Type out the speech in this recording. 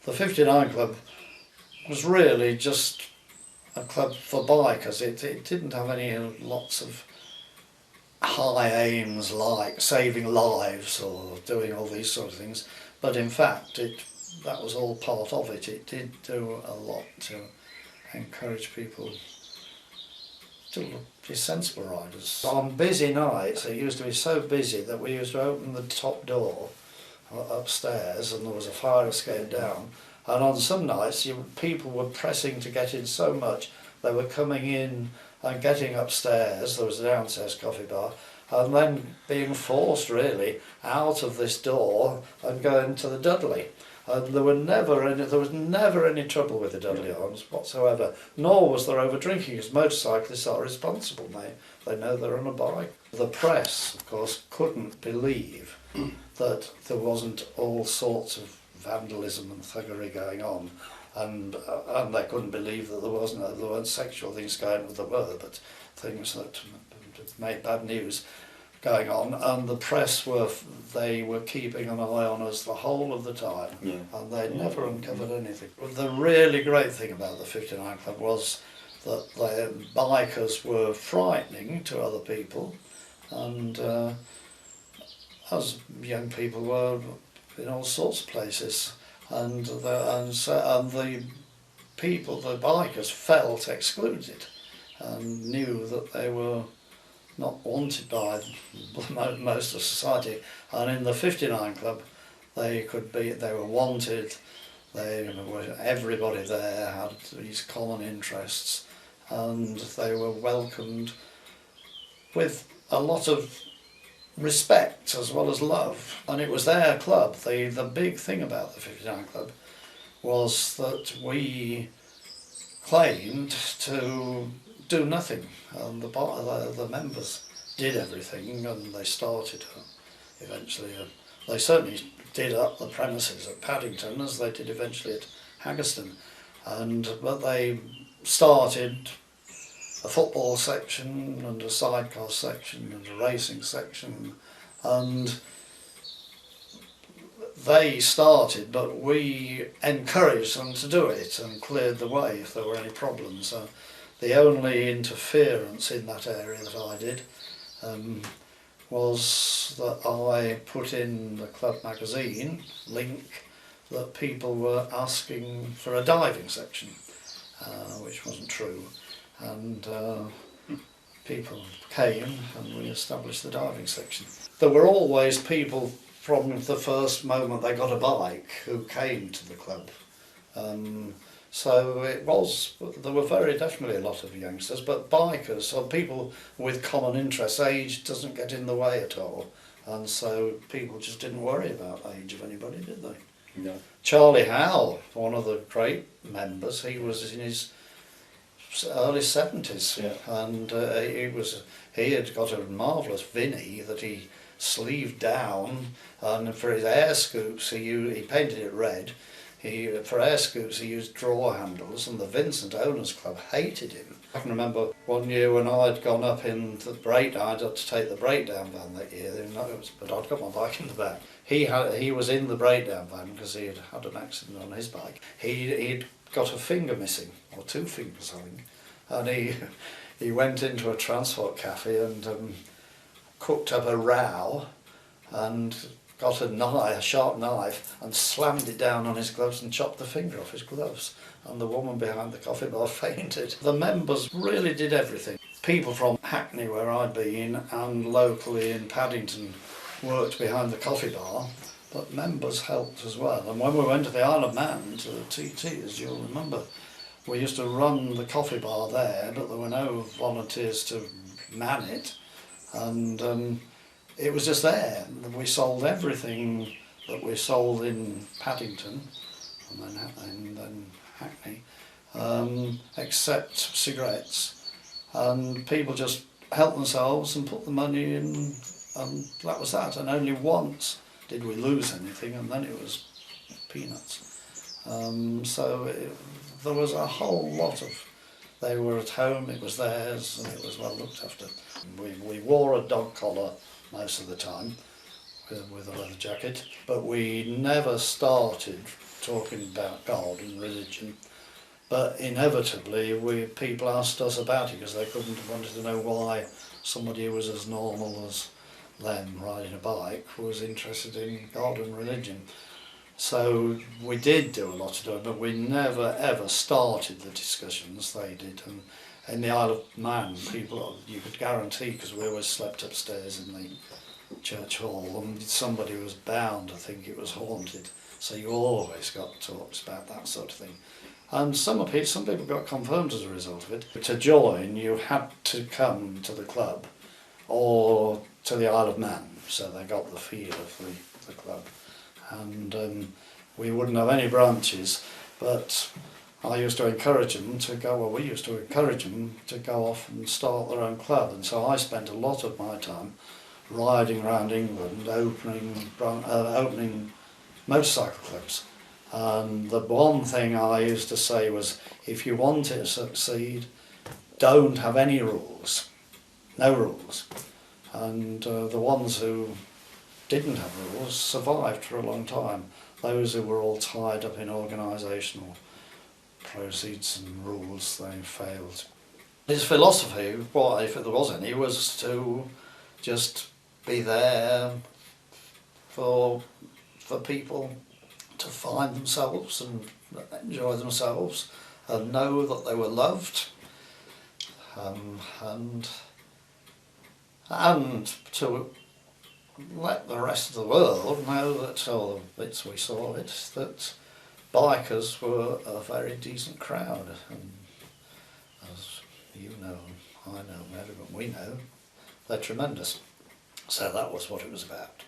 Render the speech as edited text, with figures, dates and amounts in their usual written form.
The 59 Club was really just a club for bikers. It didn't have any lots of high aims like saving lives or doing all these sort of things, but in fact that was all part of it. It did do a lot to encourage people to be sensible riders. On busy nights it used to be so busy that we used to open the top door upstairs and there was a fire escape down, and on some nights people were pressing to get in so much they were coming in and getting upstairs. There was a downstairs coffee bar, and then being forced really out of this door and going to the Dudley. And there was never any trouble with the Dudley Arms whatsoever, nor was there over drinking, because motorcyclists are responsible. They know they're on a bike. The press, of course, couldn't believe that there wasn't all sorts of vandalism and thuggery going on, and they couldn't believe that there weren't sexual things going on. There were, but things that made bad news going on, and the press were keeping an eye on us the whole of the time, and they never uncovered anything. The really great thing about the 59 Club was that the bikers were frightening to other people, and as young people were in all sorts of places, and the bikers felt excluded and knew that they were not wanted by most of society. And in the 59 Club they were wanted. Everybody there had these common interests, and they were welcomed with a lot of respect as well as love. And it was their club. The big thing about the 59 Club was that we claimed to do nothing, and the members did everything, and they started eventually. They certainly did up the premises at Paddington, as they did eventually at Haggerston, but they started a football section and a sidecar section and a racing section, and they started, but we encouraged them to do it and cleared the way if there were any problems. The only interference in that area that I did was that I put in the club magazine, Link, that people were asking for a diving section, which wasn't true, and people came and we established the diving section. There were always people from the first moment they got a bike who came to the club. So there were very definitely a lot of youngsters, but bikers, or people with common interests, age doesn't get in the way at all, and so people just didn't worry about age of anybody, did they? No. Charlie Howell, one of the great members, he was in his early 70s, and he had got a marvellous Vinny that he sleeved down, and for his air scoops he painted it red. For air scoops he used drawer handles, and the Vincent Owners Club hated him. I can remember one year when I'd gone up in the breakdown, I'd had to take the breakdown van that year, but I'd got my bike in the back. He was in the breakdown van because he had had an accident on his bike. He'd got a finger missing, or two fingers I think, and he went into a transport cafe and cooked up a row and got a sharp knife and slammed it down on his gloves and chopped the finger off his gloves, and the woman behind the coffee bar fainted. The members really did everything. People from Hackney, where I'd been, and locally in Paddington worked behind the coffee bar, but members helped as well. And when we went to the Isle of Man, to the TT, as you'll remember, we used to run the coffee bar there, but there were no volunteers to man it, and it was just there. We sold everything that we sold in Paddington and then Hackney, except cigarettes, and people just helped themselves and put the money in, and that was that. And only once did we lose anything, and then it was peanuts. There was a whole lot of, they were at home, it was theirs, and it was well looked after. We wore a dog collar most of the time, with a leather jacket, but we never started talking about God and religion. But inevitably, people asked us about it because they wanted to know why somebody who was as normal as them riding a bike was interested in God and religion. So we did do a lot of it, but we never ever started the discussions. They did, and in the Isle of Man, people, you could guarantee, because we always slept upstairs in the church hall, and somebody was bound to think it was haunted. So you always got talks about that sort of thing. And some people got confirmed as a result of it. To join, you had to come to the club or to the Isle of Man, so they got the feel of the club. And we wouldn't have any branches, but I used to encourage them to go, well, we used to encourage them to go off and start their own club. And so I spent a lot of my time riding around England, opening motorcycle clubs. And the one thing I used to say was, if you want it to succeed, don't have any rules, no rules. And the ones who didn't have rules survived for a long time. Those who were all tied up in organisational proceeds and rules, they failed. His philosophy, what, if there was any, was to just be there for people to find themselves and enjoy themselves and know that they were loved, and to let the rest of the world know that, or the bits we saw it, that bikers were a very decent crowd, and as you know, I know, everyone we know, they're tremendous. So that was what it was about.